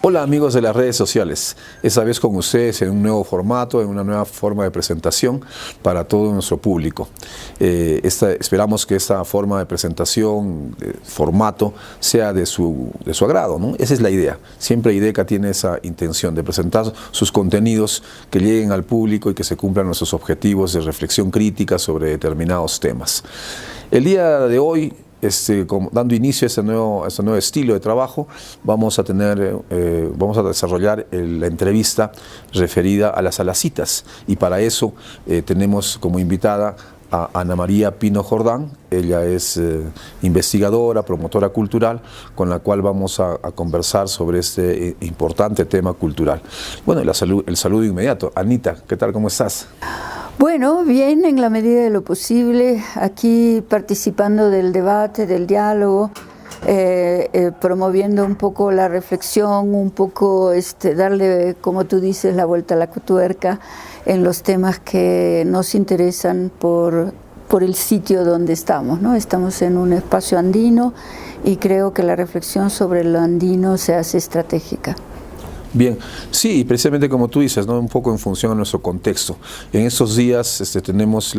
Hola amigos de las redes sociales, esta vez con ustedes en un nuevo formato, en una nueva forma de presentación para todo nuestro público. Esperamos que esta forma de presentación, formato, sea de su agrado, ¿no? Esa es la idea. Siempre IDECA tiene esa intención de presentar sus contenidos que lleguen al público y que se cumplan nuestros objetivos de reflexión crítica sobre determinados temas. El día de hoy, dando inicio a este nuevo estilo de trabajo, vamos a desarrollar la entrevista referida a las Salacitas, y para eso tenemos como invitada a Ana María Pino Jordán. Ella es investigadora, promotora cultural, con la cual vamos a conversar sobre este importante tema cultural. Bueno, el saludo inmediato. Anita, ¿qué tal? ¿Cómo estás? Bueno, bien, en la medida de lo posible, aquí participando del debate, del diálogo, promoviendo un poco la reflexión, un poco darle, como tú dices, la vuelta a la tuerca en los temas que nos interesan por el sitio donde estamos, ¿no? Estamos en un espacio andino y creo que la reflexión sobre lo andino se hace estratégica. Bien, sí, precisamente como tú dices, ¿no? Un poco en función a nuestro contexto. En estos días tenemos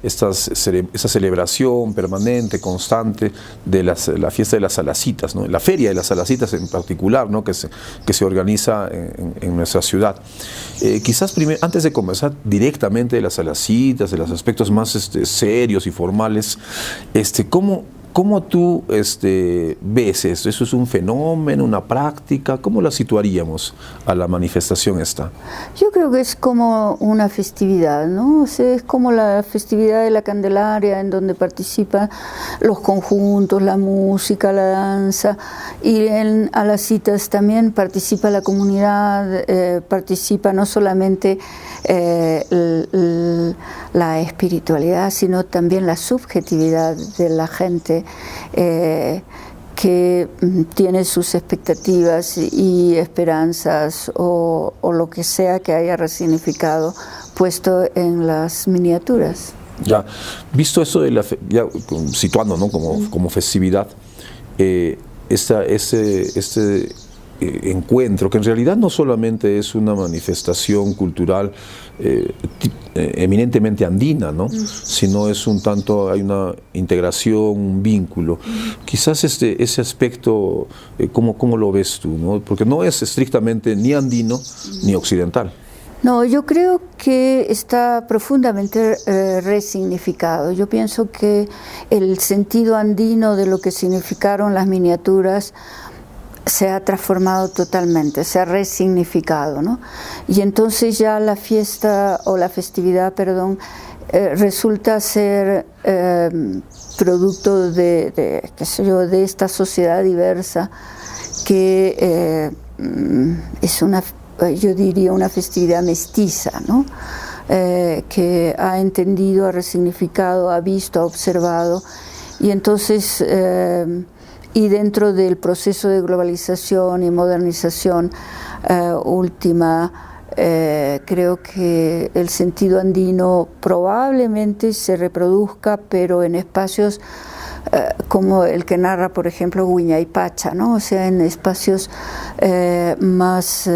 esta celebración permanente, constante, de la fiesta de las Salacitas, ¿no? La feria de las Salacitas en particular, ¿no? que se organiza en nuestra ciudad. Quizás antes de conversar directamente de las Salacitas, de los aspectos más serios y formales, ¿cómo tú ves esto? ¿Eso es un fenómeno, una práctica? ¿Cómo la situaríamos a la manifestación esta? Yo creo que es como una festividad, ¿no? O sea, es como la festividad de la Candelaria, en donde participan los conjuntos, la música, la danza, y a las citas también participa la comunidad, participa no solamente la espiritualidad, sino también la subjetividad de la gente que tiene sus expectativas y esperanzas o lo que sea que haya resignificado puesto en las miniaturas. Ya, visto eso situando, ¿no? como festividad, este encuentro, que en realidad no solamente es una manifestación cultural eminentemente andina, ¿no? Sino es hay una integración, un vínculo. Quizás ese aspecto, ¿cómo lo ves tú, ¿no? Porque no es estrictamente ni andino ni occidental. No, yo creo que está profundamente resignificado. Yo pienso que el sentido andino de lo que significaron las miniaturas se ha transformado totalmente, se ha resignificado, ¿no? Y entonces ya la fiesta o la festividad, resulta ser producto de esta sociedad diversa que es yo diría una festividad mestiza, ¿no? Que ha entendido, ha resignificado, ha visto, ha observado, y entonces y dentro del proceso de globalización y modernización última, creo que el sentido andino probablemente se reproduzca, pero en espacios como el que narra, por ejemplo, Huayna-Pacha, ¿no? O sea, en espacios más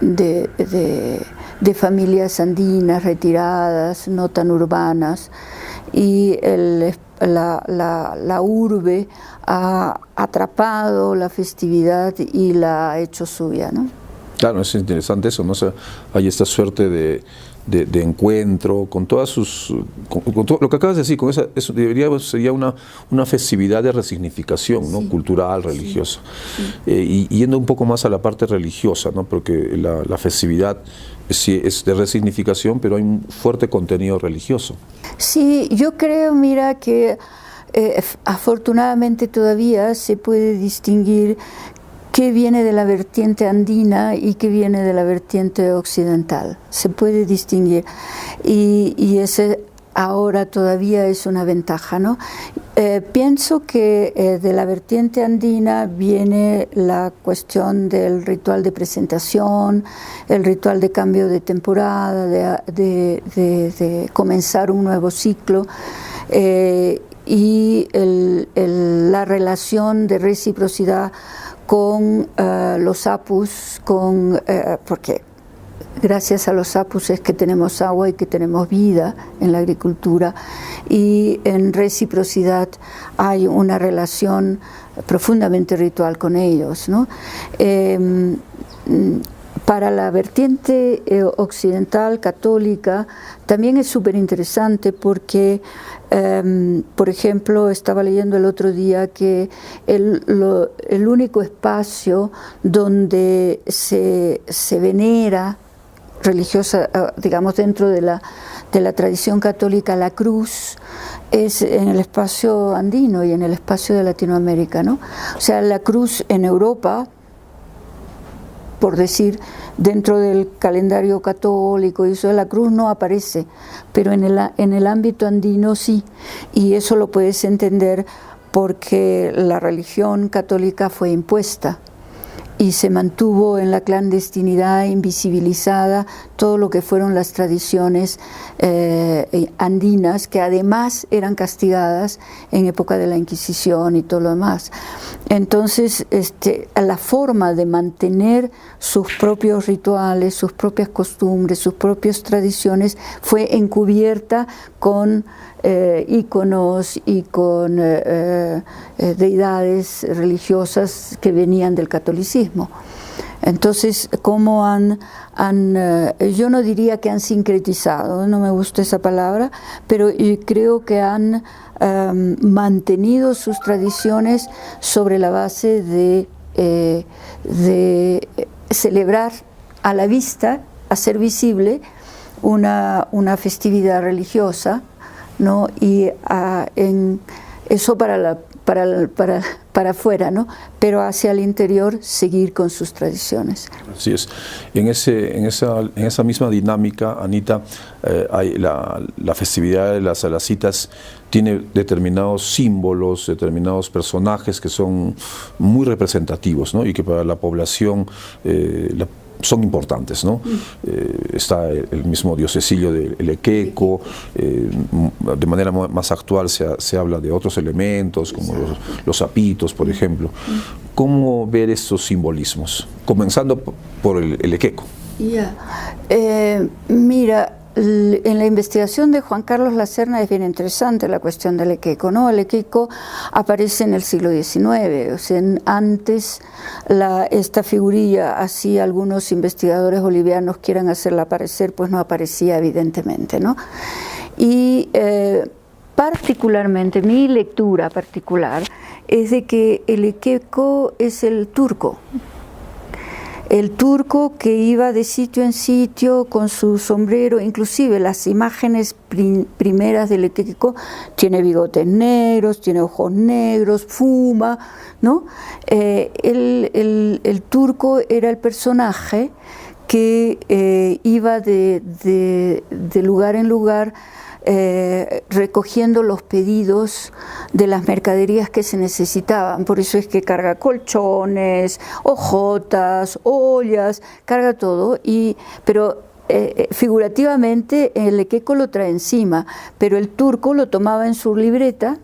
de familias andinas retiradas, no tan urbanas, y la urbe ha atrapado la festividad y la ha hecho suya, ¿no? Claro, es interesante eso, ¿no? O sea, hay esta suerte de encuentro con todas con todo lo que acabas de decir, con eso sería una festividad de resignificación, ¿no? Sí. Cultural, religiosa. Sí. Y yendo un poco más a la parte religiosa, ¿no? Porque la festividad sí es de resignificación, pero hay un fuerte contenido religioso. Sí, yo creo, mira, que afortunadamente todavía se puede distinguir qué viene de la vertiente andina y qué viene de la vertiente occidental. Se puede distinguir, y ese ahora todavía es una ventaja, ¿no? Pienso que de la vertiente andina viene la cuestión del ritual de presentación, el ritual de cambio de temporada, de comenzar un nuevo ciclo, y la relación de reciprocidad con los apus, porque gracias a los apus es que tenemos agua y que tenemos vida en la agricultura, y en reciprocidad hay una relación profundamente ritual con ellos, ¿no? Para la vertiente occidental católica también es súper interesante porque, por ejemplo, estaba leyendo el otro día que el único espacio donde se venera religiosa, digamos, dentro de la tradición católica, la cruz, es en el espacio andino y en el espacio de Latinoamérica, ¿no? O sea, la cruz en Europa, por decir, dentro del calendario católico, y eso, la cruz no aparece, pero en el ámbito andino sí, y eso lo puedes entender porque la religión católica fue impuesta y se mantuvo en la clandestinidad, invisibilizada, todo lo que fueron las tradiciones andinas, que además eran castigadas en época de la Inquisición y todo lo demás. Entonces, la forma de mantener sus propios rituales, sus propias costumbres, sus propias tradiciones, fue encubierta con íconos y con deidades religiosas que venían del catolicismo. Entonces, ¿cómo yo no diría que han sincretizado, no me gusta esa palabra, pero creo que han mantenido sus tradiciones sobre la base de celebrar a la vista, hacer visible una festividad religiosa, ¿no? Y en eso para afuera, ¿no? Pero hacia el interior seguir con sus tradiciones. Así es. En esa misma dinámica, Anita, hay la festividad de las Salacitas tiene determinados símbolos, determinados personajes que son muy representativos, ¿no? Y que para la población son importantes, ¿no? Está el mismo Dios Cecilio de Elequeco, de manera más actual se habla de otros elementos, como los sapitos, por ejemplo. ¿Cómo ver estos simbolismos? Comenzando por el Elequeco. Mira, en la investigación de Juan Carlos Lacerna es bien interesante la cuestión del Elequeco, ¿no? El Elequeco aparece en el siglo XIX, o sea, antes esta figurilla, así algunos investigadores bolivianos quieran hacerla aparecer, pues no aparecía evidentemente, ¿no? Y particularmente, mi lectura particular es de que el Elequeco es el turco que iba de sitio en sitio con su sombrero, inclusive las imágenes primeras del Elequeco, tiene bigotes negros, tiene ojos negros, fuma, ¿no? El turco era el personaje que iba de lugar en lugar recogiendo los pedidos de las mercaderías que se necesitaban. Por eso es que carga colchones, hojotas, ollas, carga todo, pero figurativamente el Elequeco lo trae encima, pero el turco lo tomaba en su libreta,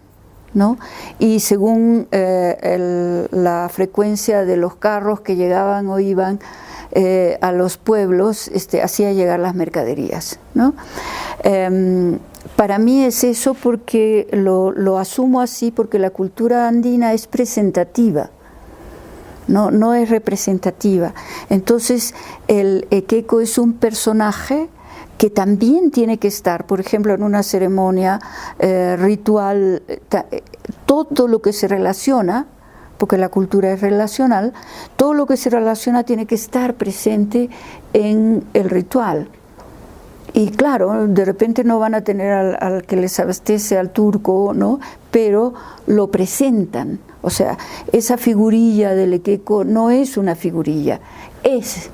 ¿no? Y según la frecuencia de los carros que llegaban o iban a los pueblos, hacía llegar las mercaderías, ¿no? Para mí es eso porque lo asumo así, porque la cultura andina es presentativa, no es representativa. Entonces el Elequeco es un personaje que también tiene que estar, por ejemplo, en una ceremonia ritual, todo lo que se relaciona, porque la cultura es relacional, todo lo que se relaciona tiene que estar presente en el ritual. Y claro, de repente no van a tener al que les abastece, al turco, ¿no? Pero lo presentan. O sea, esa figurilla del Elequeco no es una figurilla, es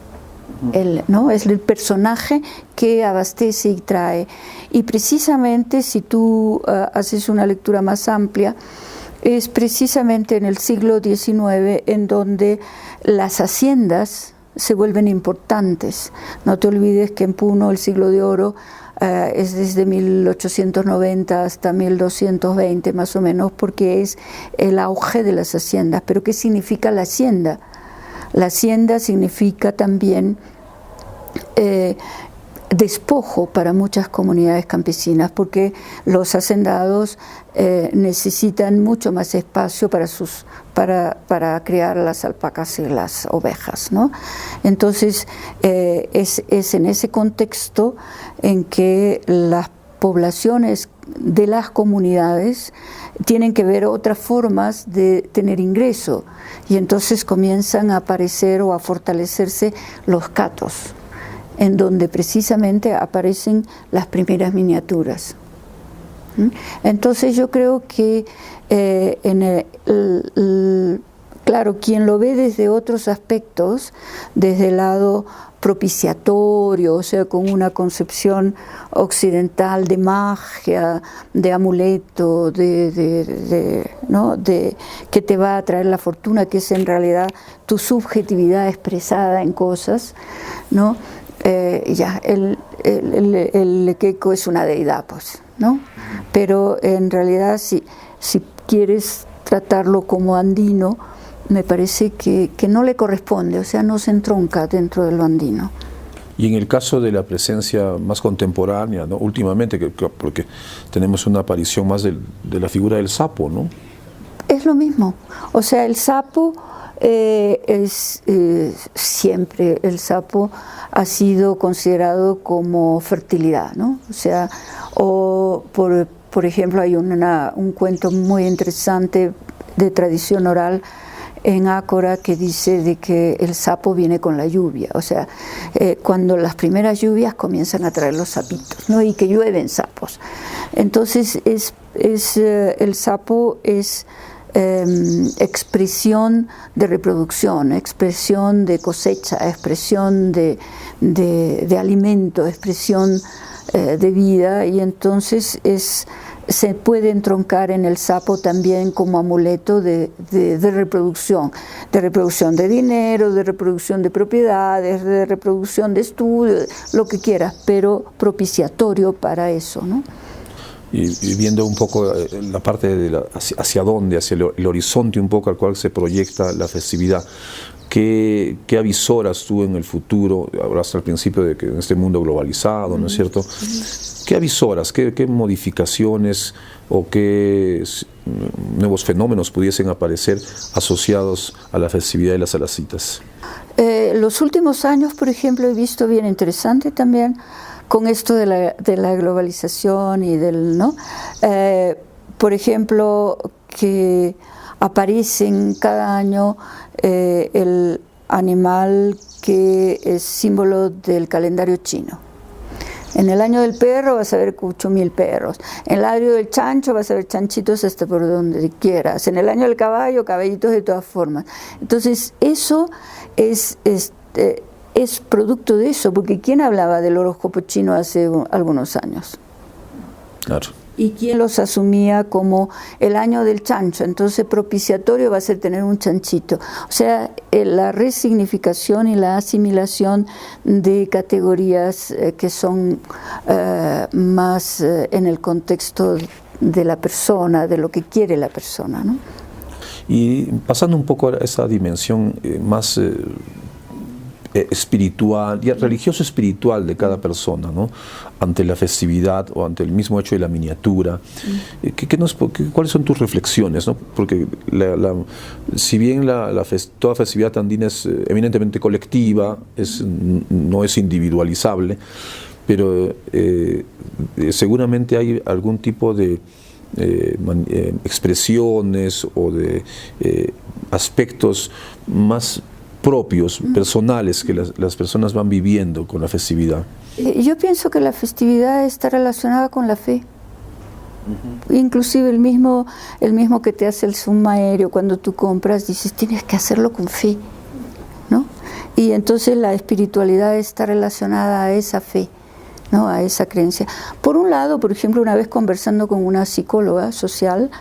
el personaje que abastece y trae. Y precisamente, si tú haces una lectura más amplia, es precisamente en el siglo XIX en donde las haciendas se vuelven importantes. No te olvides que en Puno, el siglo de oro, es desde 1890 hasta 1220 más o menos, porque es el auge de las haciendas. Pero ¿qué significa la hacienda? La hacienda significa también despojo para muchas comunidades campesinas, porque los hacendados necesitan mucho más espacio para criar las alpacas y las ovejas, ¿no? Entonces es en ese contexto en que las poblaciones de las comunidades tienen que ver otras formas de tener ingreso, y entonces comienzan a aparecer o a fortalecerse los catos, en donde precisamente aparecen las primeras miniaturas. Entonces yo creo que claro, quien lo ve desde otros aspectos, desde el lado propiciatorio, o sea, con una concepción occidental de magia, de amuleto, ¿no? Que te va a traer la fortuna, que es en realidad tu subjetividad expresada en cosas, ¿no? El Lequeco es una deidad, pues, ¿no? Pero en realidad si quieres tratarlo como andino, me parece que no le corresponde, o sea, no se entronca dentro de lo andino. Y en el caso de la presencia más contemporánea, ¿no? Últimamente, porque tenemos una aparición más de la figura del sapo, ¿no? Es lo mismo, o sea, el sapo siempre el sapo ha sido considerado como fertilidad, ¿no? O sea, por ejemplo, hay un cuento muy interesante de tradición oral en Ácora que dice de que el sapo viene con la lluvia, o sea, cuando las primeras lluvias comienzan a traer los sapitos, ¿no? Y que llueven sapos. Entonces el sapo es expresión de reproducción, expresión de cosecha, expresión de alimento, expresión de vida, y entonces se puede entroncar en el sapo también como amuleto de reproducción de dinero, de reproducción de propiedades, de reproducción de estudios, lo que quieras, pero propiciatorio para eso, ¿no? Y viendo un poco la parte de hacia dónde, hacia el horizonte un poco al cual se proyecta la festividad, ¿qué avisoras tú en el futuro? Hablaste al principio de que en este mundo globalizado, ¿no es cierto? ¿Qué avisoras? ¿Qué modificaciones o qué nuevos fenómenos pudiesen aparecer asociados a la festividad de las Alacitas? Los últimos años, por ejemplo, he visto bien interesante también con esto de la globalización y ¿no? Por ejemplo, que aparecen cada año el animal que es símbolo del calendario chino. En el año del perro vas a ver 8.000 perros. En el año del chancho vas a ver chanchitos hasta por donde quieras. En el año del caballo, caballitos de todas formas. Entonces eso es producto de eso, porque ¿quién hablaba del horóscopo chino hace algunos años? Claro. ¿Y quién los asumía como el año del chancho? Entonces propiciatorio va a ser tener un chanchito. O sea, la resignificación y la asimilación de categorías que son más en el contexto de la persona, de lo que quiere la persona, ¿no? Y pasando un poco a esa dimensión más espiritual, y religioso-espiritual de cada persona, ¿no? Ante la festividad o ante el mismo hecho de la miniatura. ¿Cuáles son tus reflexiones, ¿no? Porque si bien toda festividad andina es eminentemente colectiva, no es individualizable, pero seguramente hay algún tipo de expresiones o de aspectos más propios, personales, que las personas van viviendo con la festividad. Yo pienso que la festividad está relacionada con la fe. Inclusive el mismo que te hace el summa aéreo cuando tú compras, dices, tienes que hacerlo con fe, ¿no? Y entonces la espiritualidad está relacionada a esa fe, ¿no? A esa creencia. Por un lado, por ejemplo, una vez conversando con una psicóloga social,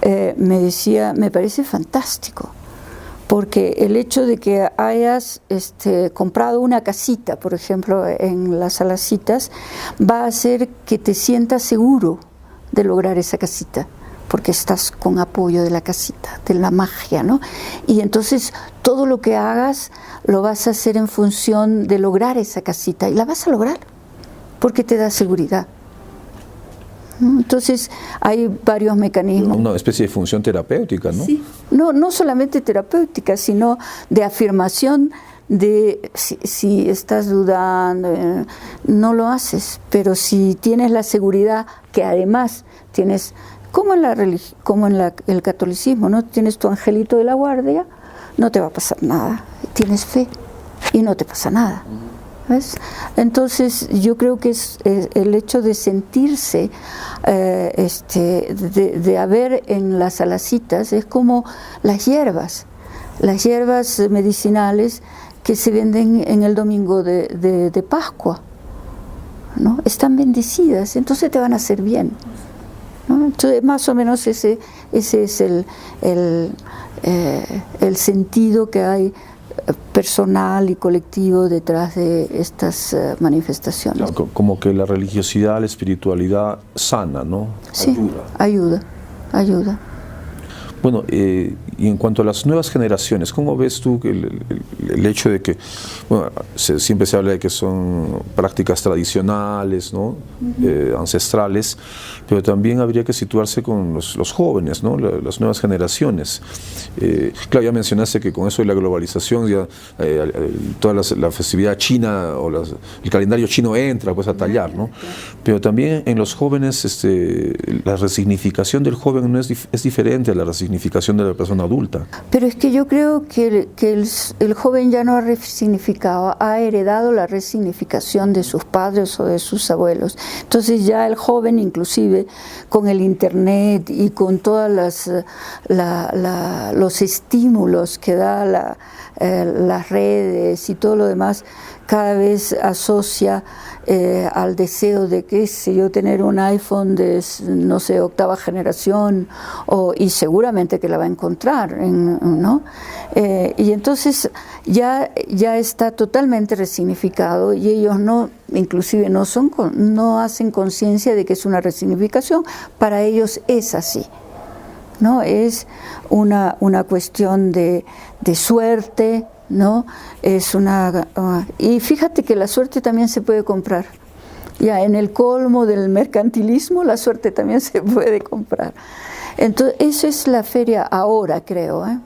me decía, me parece fantástico, porque el hecho de que hayas comprado una casita, por ejemplo, en las Salacitas, va a hacer que te sientas seguro de lograr esa casita, porque estás con apoyo de la casita, de la magia, ¿no? Y entonces todo lo que hagas lo vas a hacer en función de lograr esa casita, y la vas a lograr, porque te da seguridad. Entonces hay varios mecanismos. Una especie de función terapéutica, ¿no? Sí. No solamente terapéutica, sino de afirmación de si estás dudando, no lo haces, pero si tienes la seguridad que además tienes, como en el catolicismo, ¿no? Tienes tu angelito de la guardia, no te va a pasar nada, tienes fe y no te pasa nada. ¿Ves? Entonces yo creo que es el hecho de sentirse, de haber en las Salacitas, es como las hierbas medicinales que se venden en el domingo de Pascua, ¿no? Están bendecidas, entonces te van a hacer bien, ¿no? Entonces más o menos ese es el sentido que hay personal y colectivo detrás de estas manifestaciones. Claro, como que la religiosidad, la espiritualidad sana, ¿no? Sí, ayuda. Bueno, y en cuanto a las nuevas generaciones, ¿cómo ves tú el hecho de que, bueno, siempre se habla de que son prácticas tradicionales, ¿no? Ancestrales, pero también habría que situarse con los jóvenes, ¿no? Las nuevas generaciones. Claro, ya mencionaste que con eso de la globalización, ya toda la festividad china o el calendario chino entra pues a tallar, ¿no? Pero también en los jóvenes, la resignificación del joven no es diferente a la resignificación de la persona adulta. Pero es que yo creo que el joven ya no ha resignificado, ha heredado la resignificación de sus padres o de sus abuelos. Entonces ya el joven, inclusive con el internet y con todas los estímulos que da las redes y todo lo demás, cada vez asocia al deseo de, qué sé yo, tener un iPhone de, no sé, 8ª generación, y seguramente que la va a encontrar, ¿no? Y entonces ya está totalmente resignificado, y ellos inclusive no hacen conciencia de que es una resignificación. Para ellos es así, ¿no? Es una cuestión de suerte, ¿no? Y fíjate que la suerte también se puede comprar. Ya en el colmo del mercantilismo, la suerte también se puede comprar. Entonces, eso es la feria ahora, creo, ¿eh?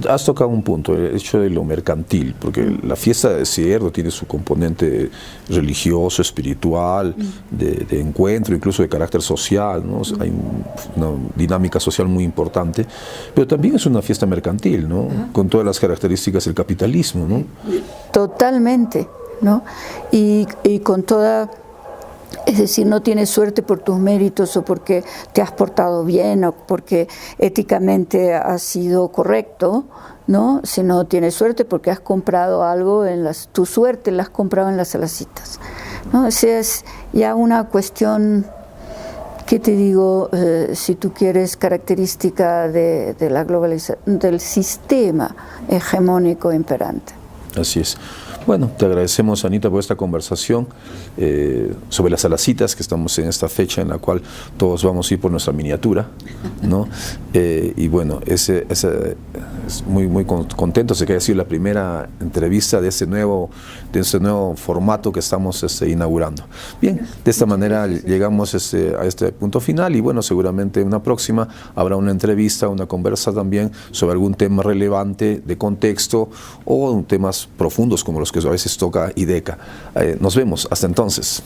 Has tocado un punto, el hecho de lo mercantil, porque la fiesta de cierto tiene su componente religioso, espiritual, de encuentro, incluso de carácter social, ¿no? Hay una dinámica social muy importante, pero también es una fiesta mercantil, ¿no? Con todas las características del capitalismo, ¿no? Totalmente, ¿no? Y con toda... Es decir, no tienes suerte por tus méritos o porque te has portado bien o porque éticamente has sido correcto, ¿no? Sino tienes suerte porque has comprado algo, tu suerte la has comprado en las Salacitas, ¿no? O sea, es ya una cuestión, ¿qué te digo? Si tú quieres, característica de la globalización, del sistema hegemónico imperante. Así es. Bueno, te agradecemos, Anita, por esta conversación sobre las Salacitas, que estamos en esta fecha en la cual todos vamos a ir por nuestra miniatura, ¿no? Y bueno, es muy contento de que haya sido la primera entrevista de ese nuevo formato que estamos inaugurando. Bien, de esta manera llegamos a este punto final, y bueno, seguramente en una próxima habrá una entrevista, una conversa también sobre algún tema relevante de contexto o temas profundos como los que a veces toca IDECA. Nos vemos, hasta entonces.